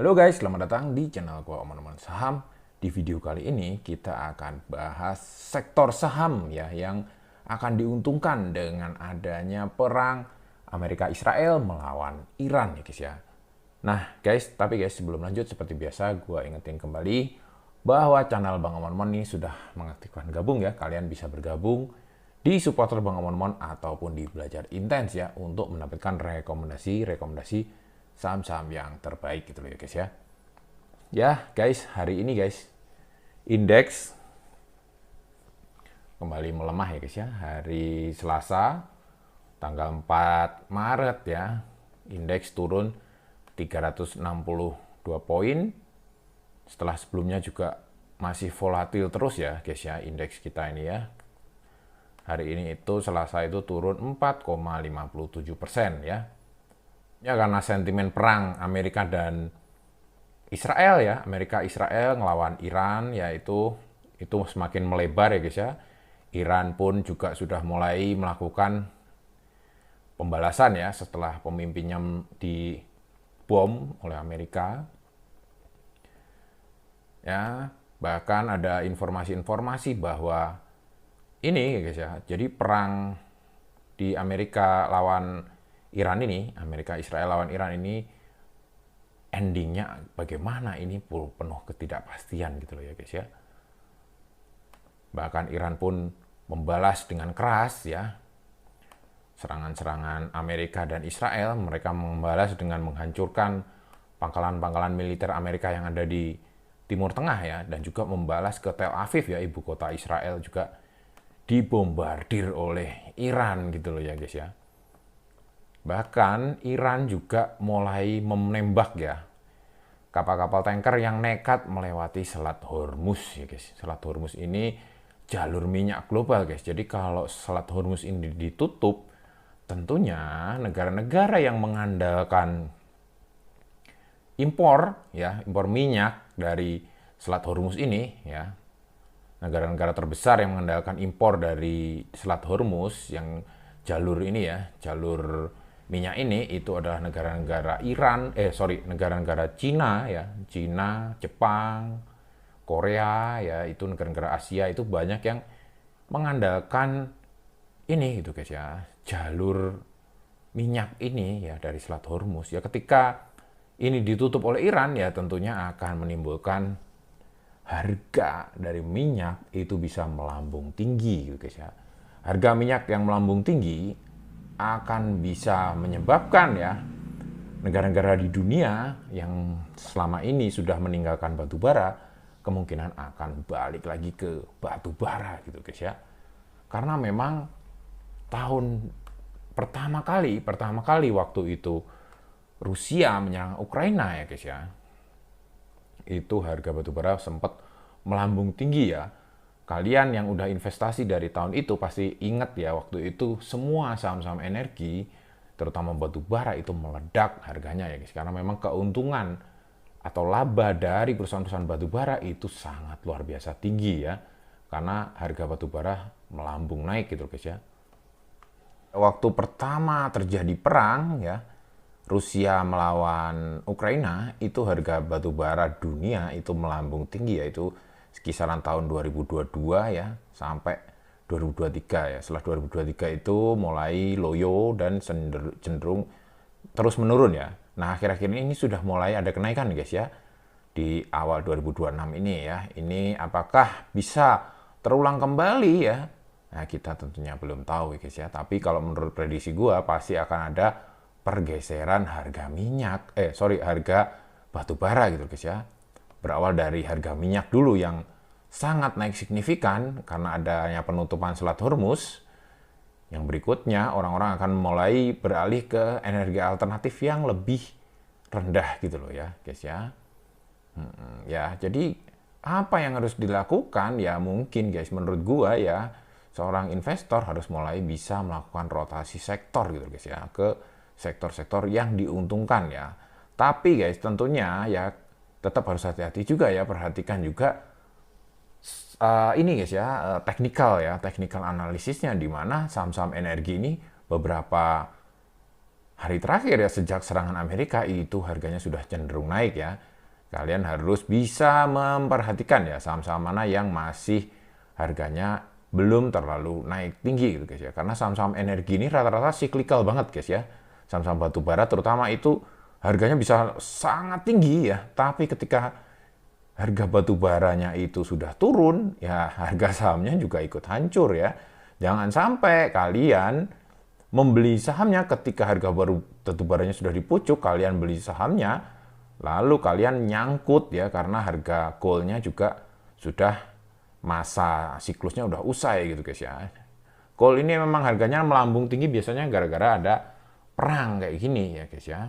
Halo guys, selamat datang di channel gua Oman-Oman Saham. Di video kali ini kita akan bahas sektor saham ya yang akan diuntungkan dengan adanya perang Amerika Israel melawan Iran ya guys ya. Nah guys, tapi guys sebelum lanjut seperti biasa gua ingetin kembali bahwa channel Bang Oman-Oman ini sudah mengaktifkan gabung ya. Kalian bisa bergabung di supporter Bang Oman-Oman ataupun di belajar intens ya untuk mendapatkan rekomendasi saham-saham yang terbaik gitu loh ya guys ya. Ya guys, hari ini guys indeks kembali melemah ya guys ya. Hari Selasa tanggal 4 Maret ya, indeks turun 362 poin. Setelah sebelumnya juga masih volatil terus ya guys ya indeks kita ini ya. Hari ini itu Selasa itu turun 4,57% ya. Ya karena sentimen perang Amerika dan Israel ya, Amerika Israel ngelawan Iran ya itu semakin melebar ya guys ya. Iran pun juga sudah mulai melakukan pembalasan ya setelah pemimpinnya dibom oleh Amerika. Ya, bahkan ada informasi-informasi bahwa ini ya guys ya. Jadi perang di Amerika lawan Iran ini, Amerika Israel lawan Iran ini endingnya bagaimana ini penuh ketidakpastian gitu loh ya guys ya. Bahkan Iran pun membalas dengan keras ya serangan-serangan Amerika dan Israel. Mereka membalas dengan menghancurkan pangkalan-pangkalan militer Amerika yang ada di Timur Tengah ya, dan juga membalas ke Tel Aviv ya, ibu kota Israel juga dibombardir oleh Iran gitu loh ya guys ya. Bahkan Iran juga mulai menembak ya kapal-kapal tanker yang nekat melewati Selat Hormuz ya guys. Selat Hormuz ini jalur minyak global guys. Jadi kalau Selat Hormuz ini ditutup, tentunya negara-negara yang mengandalkan impor minyak dari Selat Hormuz ini ya, negara-negara terbesar yang mengandalkan impor dari Selat Hormuz yang jalur ini ya, jalur minyak ini itu adalah negara-negara negara-negara Cina ya, Cina, Jepang, Korea ya, itu negara-negara Asia itu banyak yang mengandalkan ini gitu guys ya, jalur minyak ini ya dari Selat Hormuz ya. Ketika ini ditutup oleh Iran ya tentunya akan menimbulkan harga dari minyak itu bisa melambung tinggi gitu guys ya. Harga minyak yang melambung tinggi akan bisa menyebabkan ya negara-negara di dunia yang selama ini sudah meninggalkan batu bara kemungkinan akan balik lagi ke batu bara gitu guys ya. Karena memang tahun pertama kali waktu itu Rusia menyerang Ukraina ya guys ya, itu harga batu bara sempat melambung tinggi ya. Kalian yang udah investasi dari tahun itu pasti ingat ya, waktu itu semua saham-saham energi, terutama batu bara itu meledak harganya ya guys. Karena memang keuntungan atau laba dari perusahaan-perusahaan batu bara itu sangat luar biasa tinggi ya. Karena harga batu bara melambung naik gitu guys ya. Waktu pertama terjadi perang ya, Rusia melawan Ukraina, itu harga batu bara dunia itu melambung tinggi, yaitu kisaran tahun 2022 ya sampai 2023 ya. Setelah 2023 itu mulai loyo dan cenderung terus menurun ya. Nah, akhir-akhir ini sudah mulai ada kenaikan guys ya. Di awal 2026 ini ya. Ini apakah bisa terulang kembali ya? Nah, kita tentunya belum tahu guys ya. Tapi kalau menurut prediksi gua pasti akan ada pergeseran harga harga batu bara gitu guys ya. Berawal dari harga minyak dulu yang sangat naik signifikan karena adanya penutupan Selat Hormuz. Yang berikutnya orang-orang akan mulai beralih ke energi alternatif yang lebih rendah gitu loh ya guys ya. Ya, jadi apa yang harus dilakukan ya mungkin guys menurut gua ya seorang investor harus mulai bisa melakukan rotasi sektor gitu guys ya ke sektor-sektor yang diuntungkan ya. Tapi guys tentunya ya tetap harus hati-hati juga ya, perhatikan juga ini guys ya, technical analisisnya, di mana saham-saham energi ini beberapa hari terakhir ya sejak serangan Amerika itu harganya sudah cenderung naik ya. Kalian harus bisa memperhatikan ya saham-saham mana yang masih harganya belum terlalu naik tinggi gitu guys ya. Karena saham-saham energi ini rata-rata cyclical banget guys ya. Saham-saham batu bara terutama itu harganya bisa sangat tinggi ya. Tapi ketika harga batu baranya itu sudah turun, ya harga sahamnya juga ikut hancur ya. Jangan sampai kalian membeli sahamnya ketika harga batu baranya sudah di pucuk, kalian beli sahamnya, lalu kalian nyangkut ya karena harga goldnya juga sudah masa siklusnya udah usai gitu guys ya. Gold ini memang harganya melambung tinggi biasanya gara-gara ada perang kayak gini ya guys ya.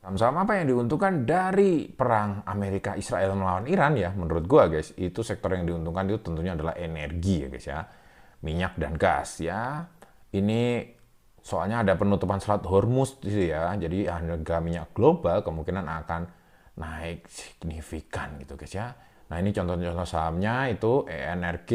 Saham-saham apa yang diuntungkan dari perang Amerika Israel melawan Iran ya menurut gua guys, itu sektor yang diuntungkan itu tentunya adalah energi ya guys ya. Minyak dan gas ya. Ini soalnya ada penutupan Selat Hormuz gitu ya, jadi harga minyak global kemungkinan akan naik signifikan gitu guys ya. Nah ini contoh-contoh sahamnya itu ENRG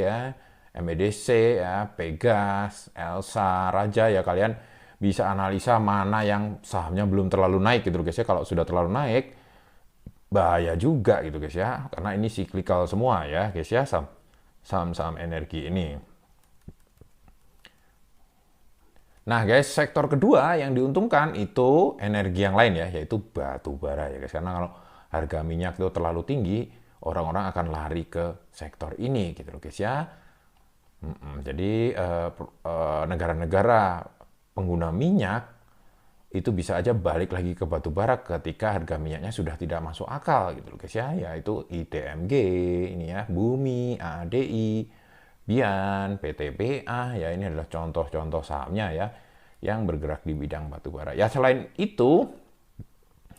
ya, MEDC ya, Pegas, Elsa, Raja ya, kalian bisa analisa mana yang sahamnya belum terlalu naik gitu guys ya. Kalau sudah terlalu naik bahaya juga gitu guys ya, karena ini cyclical semua ya guys ya, saham-saham energi ini. Nah guys, sektor kedua yang diuntungkan itu energi yang lain ya, yaitu batu bara ya guys. Karena kalau harga minyak itu terlalu tinggi, orang-orang akan lari ke sektor ini gitu loh guys ya. Jadi negara-negara pengguna minyak itu bisa aja balik lagi ke batu bara ketika harga minyaknya sudah tidak masuk akal gitu loh guys ya. Yaitu ITMG, ini ya, Bumi, ADI, Bian, PTBA, ya ini adalah contoh-contoh sahamnya ya yang bergerak di bidang batubara. Ya selain itu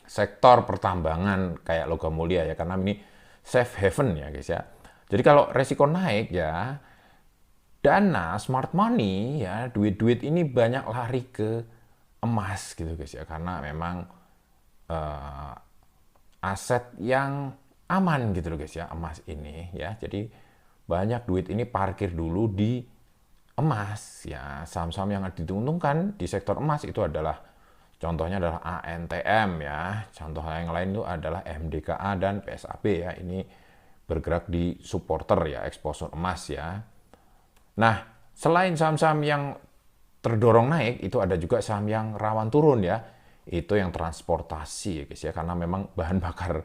sektor pertambangan kayak logam mulia ya, karena ini safe haven ya guys ya. Jadi kalau resiko naik ya, dana smart money ya, duit-duit ini banyak lari ke emas gitu guys ya, karena memang aset yang aman gitu loh guys ya, emas ini ya. Jadi banyak duit ini parkir dulu di emas ya. Saham-saham yang diuntungkan di sektor emas itu adalah contohnya adalah ANTM ya. Contoh yang lain itu adalah MDKA dan PSAB ya. Ini bergerak di supporter ya, eksposur emas ya. Nah, selain saham-saham yang terdorong naik, itu ada juga saham yang rawan turun ya. Itu yang transportasi ya guys ya, karena memang bahan bakar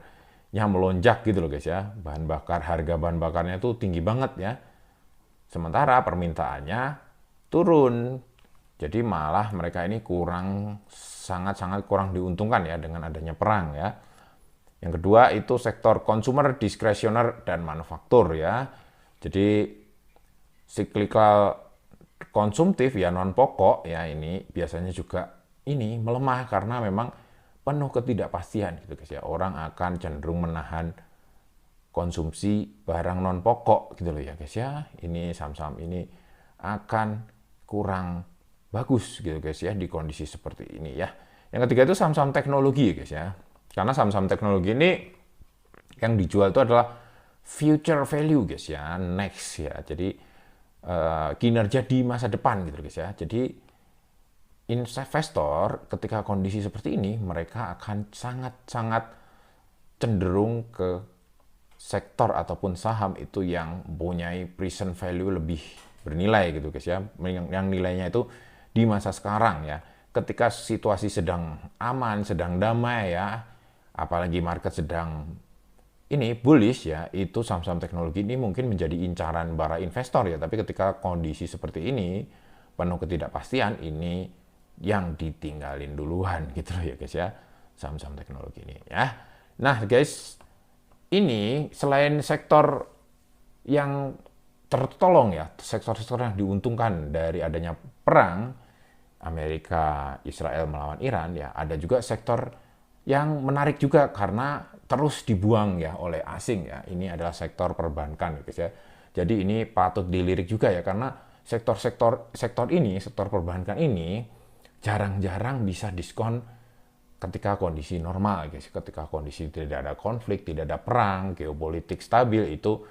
yang melonjak gitu loh guys ya. Harga bahan bakarnya itu tinggi banget ya. Sementara permintaannya turun. Jadi malah mereka ini sangat-sangat kurang diuntungkan ya dengan adanya perang ya. Yang kedua itu sektor consumer, discretionary dan manufaktur ya. Jadi cyclical konsumtif ya, non pokok ya, ini biasanya juga ini melemah karena memang penuh ketidakpastian gitu guys ya. Orang akan cenderung menahan konsumsi barang non pokok gitu loh ya guys ya. Ini saham-saham ini akan kurang bagus gitu guys ya di kondisi seperti ini ya. Yang ketiga itu saham-saham teknologi ya guys ya. Karena saham-saham teknologi ini yang dijual itu adalah future value guys ya, next ya. Jadi kinerja di masa depan gitu guys ya. Jadi investor ketika kondisi seperti ini mereka akan sangat-sangat cenderung ke sektor ataupun saham itu yang mempunyai present value lebih bernilai gitu guys ya, yang nilainya itu di masa sekarang ya. Ketika situasi sedang aman, sedang damai ya, apalagi market sedang ini bullish ya, itu saham-saham teknologi ini mungkin menjadi incaran para investor ya. Tapi ketika kondisi seperti ini penuh ketidakpastian, ini yang ditinggalin duluan gitu loh ya guys ya, saham-saham teknologi ini ya. Nah guys, ini selain sektor yang tertolong ya, sektor-sektor yang diuntungkan dari adanya perang Amerika Israel melawan Iran ya, ada juga sektor yang menarik juga karena terus dibuang ya oleh asing ya. Ini adalah sektor perbankan guys ya. Jadi ini patut dilirik juga ya, karena sektor perbankan ini jarang-jarang bisa diskon ketika kondisi normal guys. Ketika kondisi tidak ada konflik, tidak ada perang, geopolitik stabil, itu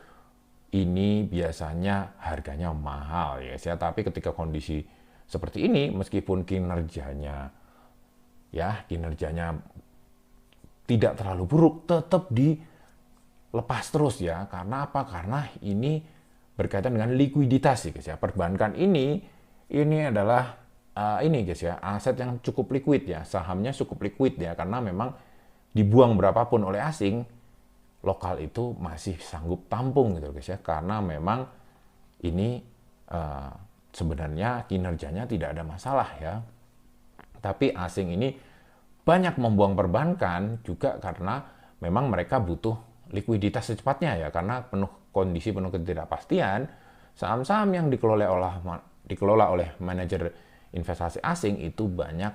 ini biasanya harganya mahal ya guys ya. Tapi ketika kondisi seperti ini, meskipun kinerjanya ya kinerjanya tidak terlalu buruk, tetap dilepas terus ya. Karena apa? Karena ini berkaitan dengan likuiditas guys ya. Perbankan ini adalah ini guys ya, aset yang cukup liquid ya, sahamnya cukup liquid ya, karena memang dibuang berapapun oleh asing, lokal itu masih sanggup tampung gitu guys ya, karena memang ini sebenarnya kinerjanya tidak ada masalah ya. Tapi asing ini banyak membuang perbankan juga karena memang mereka butuh likuiditas secepatnya ya, karena kondisi penuh ketidakpastian, saham-saham yang dikelola oleh manajer investasi asing itu banyak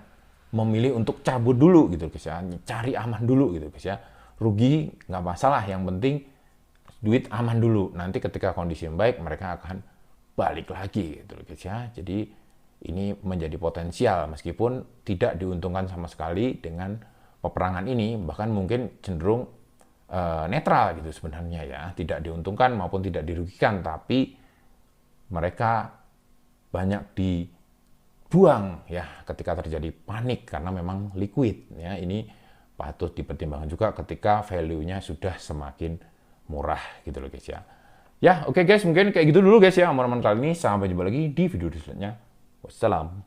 memilih untuk cabut dulu gitu guys ya, cari aman dulu gitu guys ya. Rugi nggak masalah, yang penting duit aman dulu. Nanti ketika kondisi yang baik mereka akan balik lagi gitu guys ya. Jadi ini menjadi potensial meskipun tidak diuntungkan sama sekali dengan peperangan ini, bahkan mungkin cenderung netral gitu sebenarnya ya, tidak diuntungkan maupun tidak dirugikan, tapi mereka banyak dibuang ya ketika terjadi panik karena memang liquid ya. Ini patut dipertimbangkan juga ketika value-nya sudah semakin murah gitu loh guys ya. Ya, oke guys, mungkin kayak gitu dulu guys ya omongan kali ini. Sampai jumpa lagi di video selanjutnya. Wassalam.